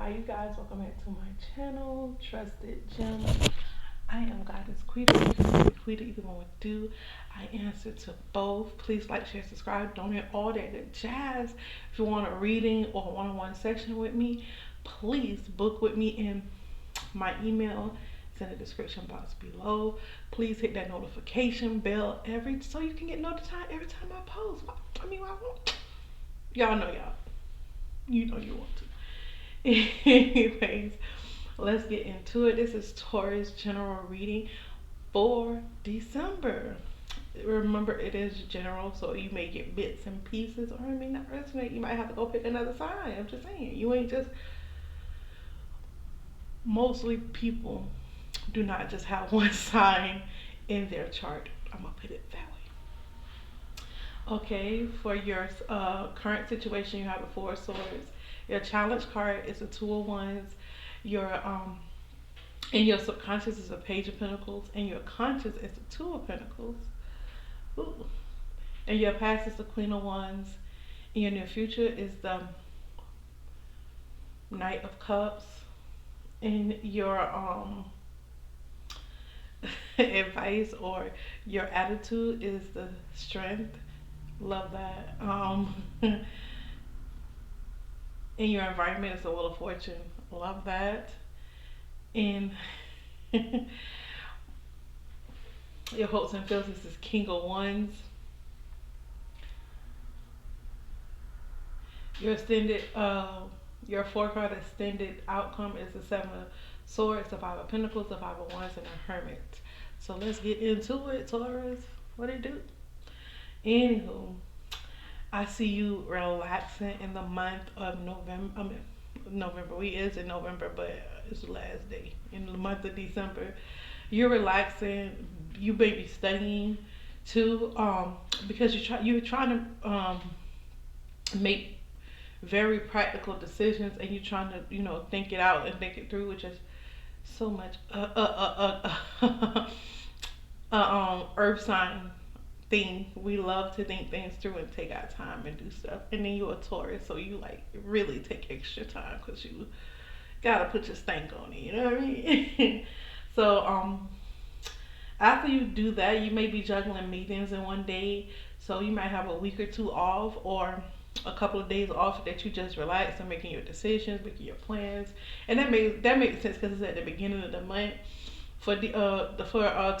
Hi, you guys. Welcome back to my channel, Trusted Gem. I am Goddess Quita. You can say Quita either one would do. I answer to both. Please like, share, subscribe, donate all that good jazz. If you want a reading or a one-on-one session with me, please book with me in my email. It's in the description box below. Please hit that notification bell so you can get notified every time I post. I mean, I won't. Y'all know y'all. You know you want to. Anyways, let's get into it. This is Taurus general reading for December. Remember, it is general, so you may get bits and pieces, or it may not resonate. You might have to go pick another sign. I'm just saying, you ain't just. Mostly people do not just have one sign in their chart. I'm gonna put it that way. Okay, for your current situation, you have the Four of Swords. Your challenge card is the Two of Wands. Your in your subconscious is a Page of Pentacles, and your conscious is the Two of Pentacles. Ooh. And your past is the Queen of Wands. And your near future is the Knight of Cups. And your advice or your attitude is the Strength. Love that. In your environment is the Wheel of Fortune. Love that. And your hopes and feelings is King of Wands. Your extended, your four card extended outcome is the Seven of Swords, the Five of Pentacles, the Five of Wands, and the Hermit. So let's get into it, Taurus. What it do? Anywho, I see you relaxing in the month of November. I mean, November. We is in November, but it's the last day in the month of December. You're relaxing. You may be studying too, because you're trying to make very practical decisions, and you're trying to think it out and think it through, which is so much earth sign thing. We love to think things through and take our time and do stuff. And then you're a Taurus, so you like really take extra time because you gotta put your stank on it. You know what I mean? So after you do that, you may be juggling meetings in one day, so you might have a week or two off, or a couple of days off that you just relax and making your decisions, making your plans, and that makes sense because it's at the beginning of the month for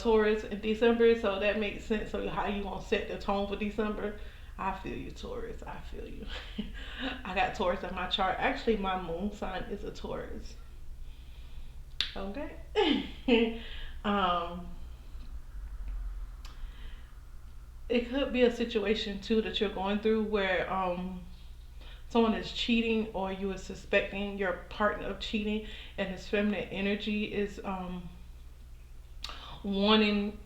Taurus in December, so that makes sense. So how you gonna set the tone for December? I feel you, Taurus. I feel you. I got Taurus in my chart. Actually, my moon sign is a Taurus. Okay. um, it could be a situation too that you're going through where someone is cheating, or you are suspecting your partner of cheating, and his feminine energy is wanting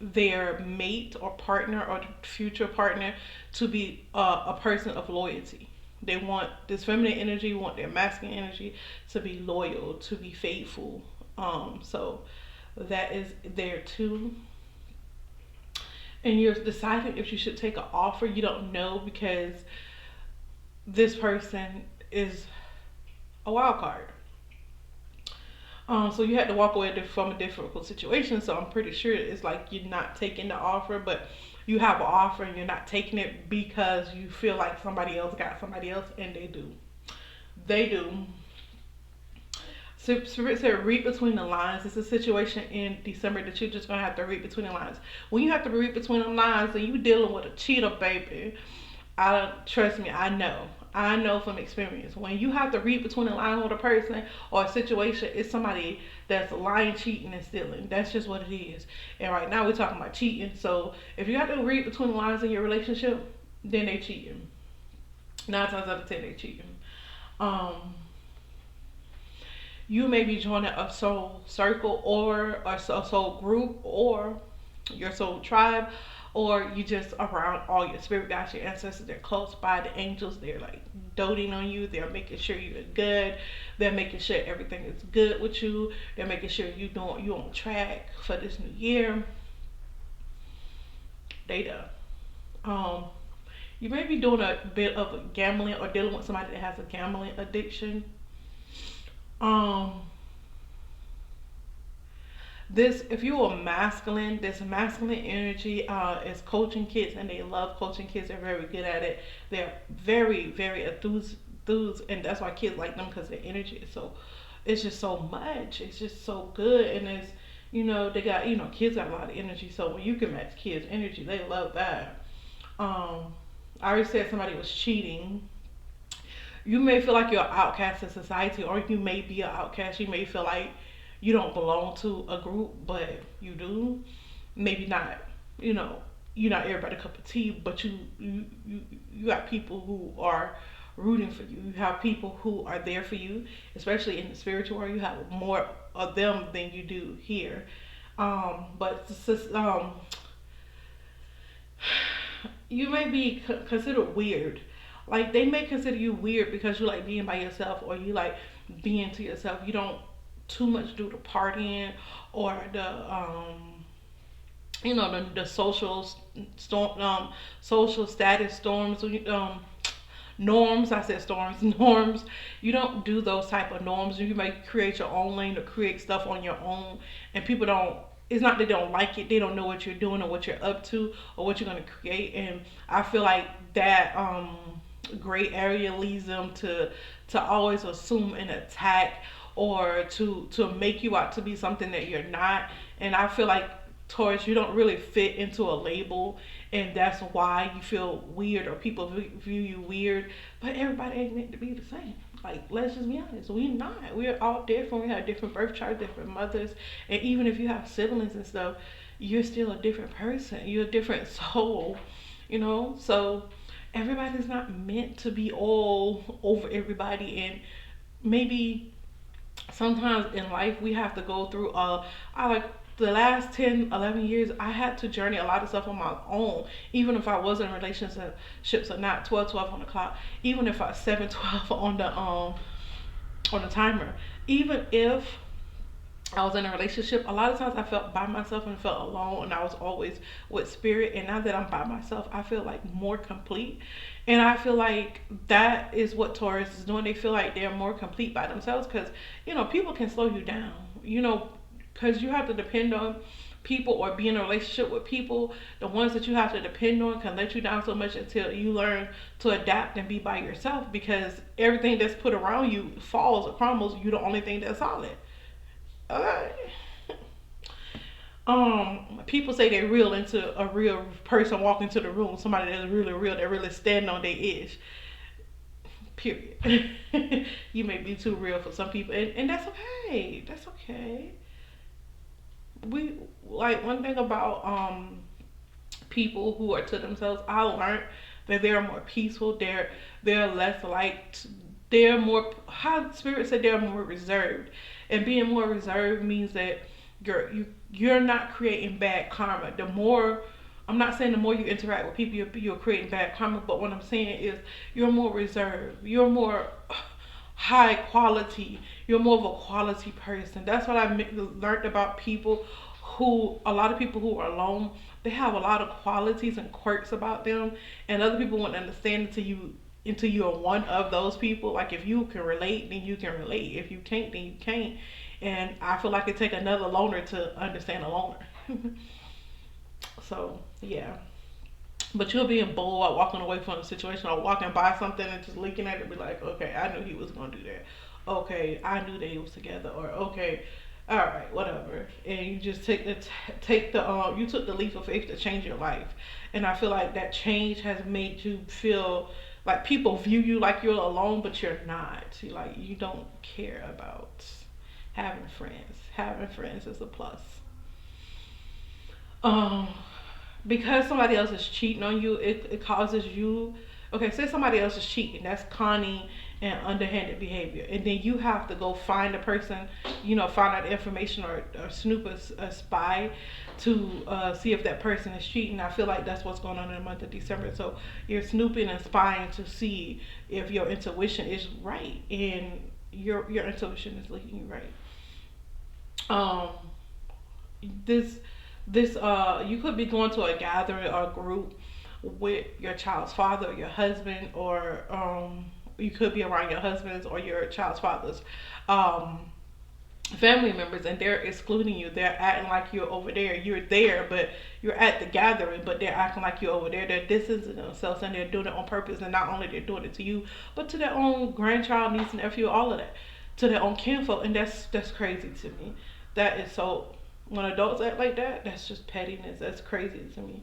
their mate or partner or future partner to be a person of loyalty. They want this feminine energy, want their masculine energy to be loyal, to be faithful. So that is there too. And you're deciding if you should take an offer. You don't know because this person is a wild card. So you had to walk away from a difficult situation. So I'm pretty sure it's like you're not taking the offer, but you have an offer and you're not taking it because you feel like somebody else got somebody else, and they do. They do. So Spirit said, read between the lines. It's a situation in December that you're just gonna have to read between the lines. When you have to read between the lines, and you dealing with a cheater, baby, I trust me, I know. I know from experience. When you have to read between the lines with a person or a situation, it's somebody that's lying, cheating, and stealing. That's just what it is. And right now we're talking about cheating. So if you have to read between the lines in your relationship, then they cheating. 9 times out of 10, they cheating. Um, you may be joining a soul circle or a soul group, or your soul tribe, or you just around all your spirit guides, your ancestors. They're close by, the angels. They're like doting on you. They're making sure you're good. They're making sure everything is good with you. They're making sure you on track for this new year. They do. Um, you may be doing a bit of gambling or dealing with somebody that has a gambling addiction. Um, this if you are masculine, this masculine energy is coaching kids, and they love coaching kids. They're very good at it. They're very enthused, and that's why kids like them, because their energy is so, it's just so much, it's just so good. And it's, they got, kids got a lot of energy, so when you can match kids energy, they love that. I already said somebody was cheating. You may feel like you're an outcast in society, or you may be an outcast. You may feel like you don't belong to a group, but you do. Maybe not, you know, you're not everybody cup of tea, but you got people who are rooting for you. You have people who are there for you, especially in the spiritual world. You have more of them than you do here. But you may be considered weird. Like, they may consider you weird because you like being by yourself, or you like being to yourself. You don't too much do the partying, or the social storm, social status storms, norms. I said storms, norms. You don't do those type of norms. You may create your own lane, or create stuff on your own, and people don't. It's not that they don't like it. They don't know what you're doing, or what you're up to, or what you're gonna create. And I feel like that gray area leads them to always assume an attack, or to make you out to be something that you're not. And I feel like, Taurus, you don't really fit into a label, and that's why you feel weird, or people view you weird. But everybody ain't meant to be the same. Like, let's just be honest, we not. We're all different. We have different birth charts, different mothers, and even if you have siblings and stuff, you're still a different person. You're a different soul, So everybody's not meant to be all over everybody, and maybe sometimes in life we have to go through I like the last 10, 11 years, I had to journey a lot of stuff on my own, even if I was in relationships or not. 12 on the clock, even if I 7-12 on the timer, even if I was in a relationship, a lot of times I felt by myself and felt alone, and I was always with spirit. And now that I'm by myself, I feel like more complete. And I feel like that is what Taurus is doing. They feel like they're more complete by themselves, because, people can slow you down, because you have to depend on people, or be in a relationship with people. The ones that you have to depend on can let you down so much until you learn to adapt and be by yourself, because everything that's put around you falls or crumbles. You're the only thing that's solid. Okay. People say they're real into a real person walking into the room, somebody that's really real, that really standing on their edge. Period. You may be too real for some people, and that's okay. That's okay. We like one thing about people who are to themselves. I learned that they're more peaceful. They're less like, they're more, how spirit said, they're more reserved. And being more reserved means that you're not creating bad karma. The more, I'm not saying the more you interact with people, you're creating bad karma, but what I'm saying is you're more reserved. You're more high quality. You're more of a quality person. That's what I learned about people a lot of people who are alone, they have a lot of qualities and quirks about them, and other people won't understand until you're one of those people. Like, if you can relate, then you can relate. If you can't, then you can't. And I feel like it take another loner to understand a loner. So yeah. But you'll be in bold while walking away from the situation, or walking by something and just looking at it and be like, okay, I knew he was gonna do that. Okay, I knew they was together. Or okay, all right, whatever. And you just you took the leap of faith to change your life. And I feel like that change has made you feel like people view you like you're alone, but you're not. Like, you don't care about having friends. Having friends is a plus. Um, because somebody else is cheating on you, it causes you. Okay, say somebody else is cheating. That's conning and underhanded behavior, and then you have to go find a person, find out the information, or snoop a spy to see if that person is cheating. I feel like that's what's going on in the month of December. So you're snooping and spying to see if your intuition is right, and your intuition is leading you right. Um, this you could be going to a gathering or a group with your child's father, or your husband, or you could be around your husband's or your child's father's um family members, and they're excluding you. They're acting like you're over there. You're there, but you're at the gathering, but they're acting like you're over there. They're distancing themselves, and they're doing it on purpose. And not only they're doing it to you, but to their own grandchild, niece, and nephew, all of that, to their own kinfolk, and that's crazy to me. That is so. When adults act like that, that's just pettiness. That's crazy to me.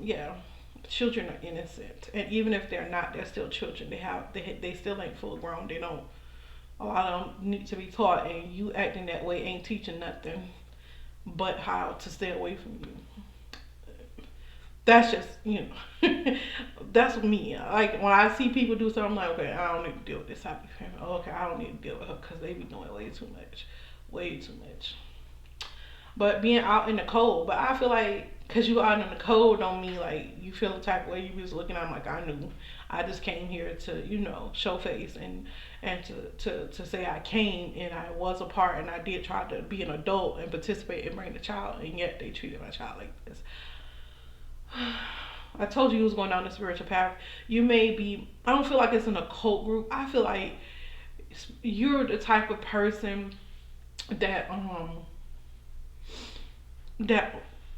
Yeah, children are innocent, and even if they're not, they're still children. They still ain't full grown. They don't, a lot of them need to be taught, and you acting that way ain't teaching nothing but how to stay away from you. That's just, that's me. Like, when I see people do something, I'm like, okay, I don't need to deal with this type of family. Oh, okay, I don't need to deal with her because they be doing way too much. Way too much. But being out in the cold, but I feel like because you out in the cold don't mean like you feel the type of way you was looking at them like I knew. I just came here to, show face and to say I came and I was a part and I did try to be an adult and participate and bring the child, and yet they treated my child like this. I told you was going down the spiritual path. You may be, I don't feel like it's an occult group. I feel like you're the type of person that that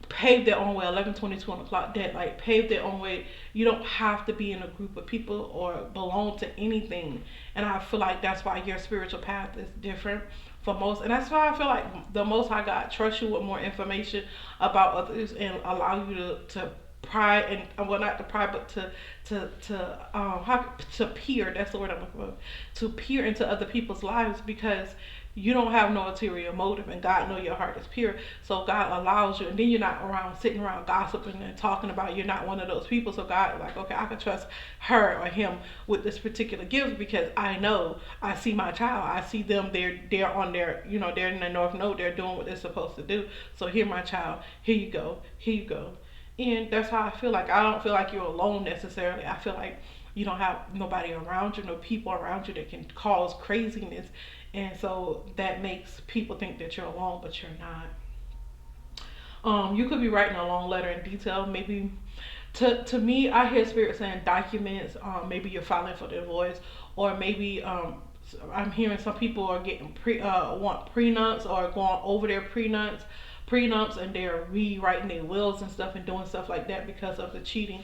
paved their own way, 11, 22 on the clock, that like paved their own way. You don't have to be in a group of people or belong to anything. And I feel like that's why your spiritual path is different for most. And that's why I feel like the Most High God trusts you with more information about others and allow you to pry and, well, not to pry, but to peer, that's the word I'm looking for, to peer into other people's lives, because you don't have no ulterior motive, and God know your heart is pure. So God allows you, and then you're not around sitting around gossiping and talking about, you're not one of those people. So God like, okay, I can trust her or him with this particular gift, because I know, I see my child, I see them, they're on their, they're in the North Node, they're doing what they're supposed to do. So here, my child, here you go, here you go. And that's how I feel. Like, I don't feel like you're alone necessarily. I feel like you don't have nobody around you, no people around you that can cause craziness, and so that makes people think that you're alone, but you're not. You could be writing a long letter in detail. Maybe to me, I hear spirit saying documents. Maybe you're filing for divorce, or maybe I'm hearing some people are getting want prenups or going over their prenups, and they're rewriting their wills and stuff and doing stuff like that because of the cheating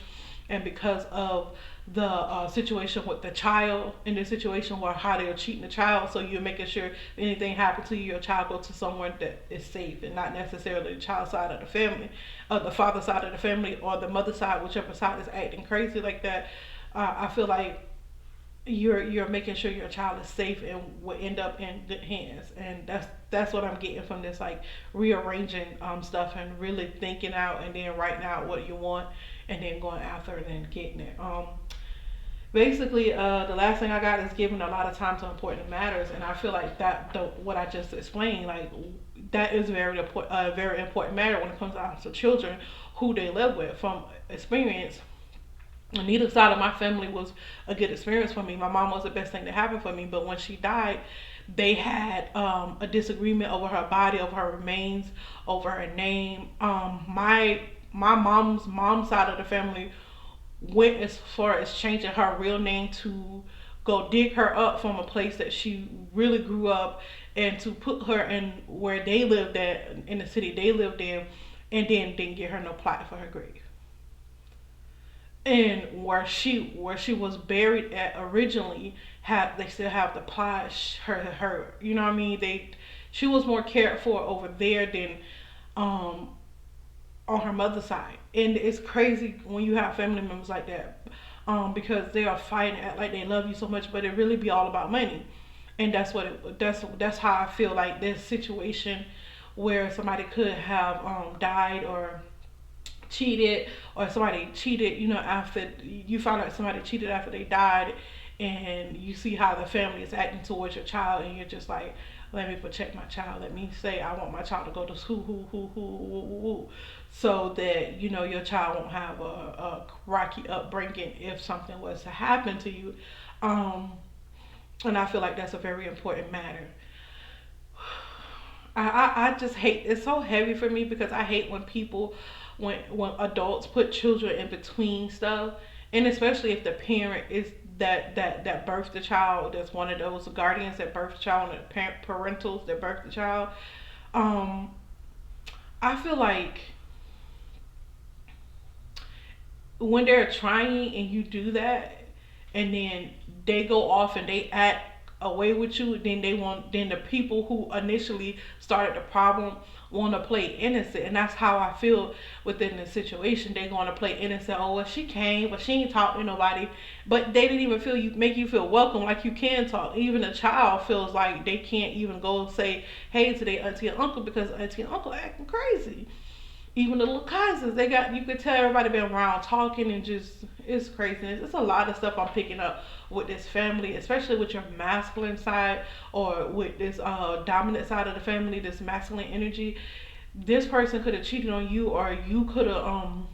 and because of the situation with the child, in the situation where how they're cheating the child. So you're making sure if anything happens to you, your child go to someone that is safe, and not necessarily the child side of the family, or the father side of the family, or the mother side, whichever side is acting crazy like that. I feel like you're making sure your child is safe and will end up in good hands, and that's what I'm getting from this, like rearranging stuff and really thinking out and then writing out what you want and then going after it and getting it. Basically, the last thing I got is giving a lot of time to important matters, and I feel like what I just explained, like that is very important matter when it comes down to children, who they live with. From experience, neither side of my family was a good experience for me. My mom was the best thing that happened for me, but when she died, they had a disagreement over her body, over her remains, over her name. My mom's side of the family went as far as changing her real name to go dig her up from a place that she really grew up, and to put her in where they lived at, in the city they lived in, and then didn't get her no plot for her grave. And where she was buried at originally, had they still have the plot, her, you know what I mean, she was more cared for over there than um on her mother's side. And it's crazy when you have family members like that, because they are fighting, act like they love you so much, but it really be all about money. And that's how I feel like this situation, where somebody could have died or cheated, or somebody cheated, after you found out somebody cheated after they died, and you see how the family is acting towards your child, and you're just like, let me protect my child. Let me say I want my child to go to school, so that your child won't have a rocky upbringing if something was to happen to you. Um, and I feel like that's a very important matter. I just hate, it's so heavy for me, because I hate when people, when adults put children in between stuff, and especially if the parent is that birthed the child, that's one of those guardians that birthed the child, and the parentals that birthed the child. Um, I feel like when they're trying and you do that, and then they go off and they act away with you, then the people who initially started the problem want to play innocent, and that's how I feel within the situation. They going to play innocent. Oh well, she came, but she ain't talk to nobody. But they didn't even feel you, make you feel welcome, like you can talk. Even a child feels like they can't even go say hey to their auntie and uncle because auntie and uncle acting crazy. Even the little cousins, they got, you could tell everybody been around talking and just, it's crazy. It's a lot of stuff I'm picking up with this family, especially with your masculine side or with this dominant side of the family, this masculine energy. This person could have cheated on you, or you could have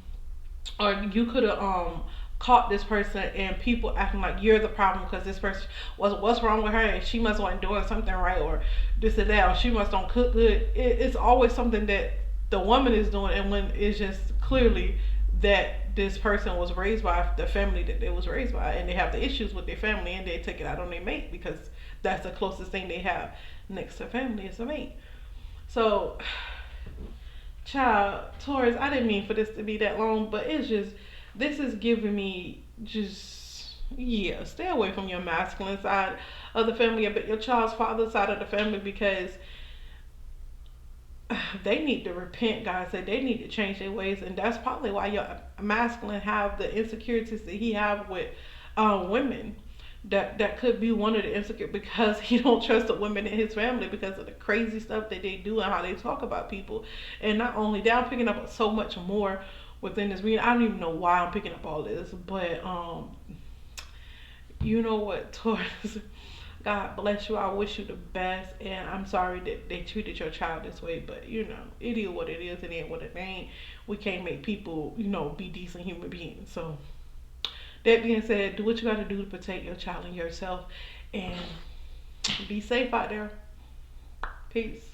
caught this person, and people acting like you're the problem because this person was, what's wrong with her, and she must wasn't doing something right, or this or that, or she must don't cook good. It's always something that the woman is doing, and when it's just clearly that this person was raised by the family that they was raised by, and they have the issues with their family, and they take it out on their mate because that's the closest thing they have next to family is a mate. So, child, Taurus, I didn't mean for this to be that long, but it's just, this is giving me just, yeah, stay away from your masculine side of the family, but your child's father side of the family, because they need to repent, guys. Say they need to change their ways, and that's probably why your masculine have the insecurities that he have with women. That could be one of the insecure, because he don't trust the women in his family because of the crazy stuff that they do and how they talk about people. And not only that, I'm picking up so much more within this reading. I don't even know why I'm picking up all this, but you know what, Taurus? God bless you. I wish you the best, and I'm sorry that they treated your child this way. But you know, it is what it is. It ain't what it ain't. We can't make people, be decent human beings. So that being said, do what you got to do to protect your child and yourself, and be safe out there. Peace.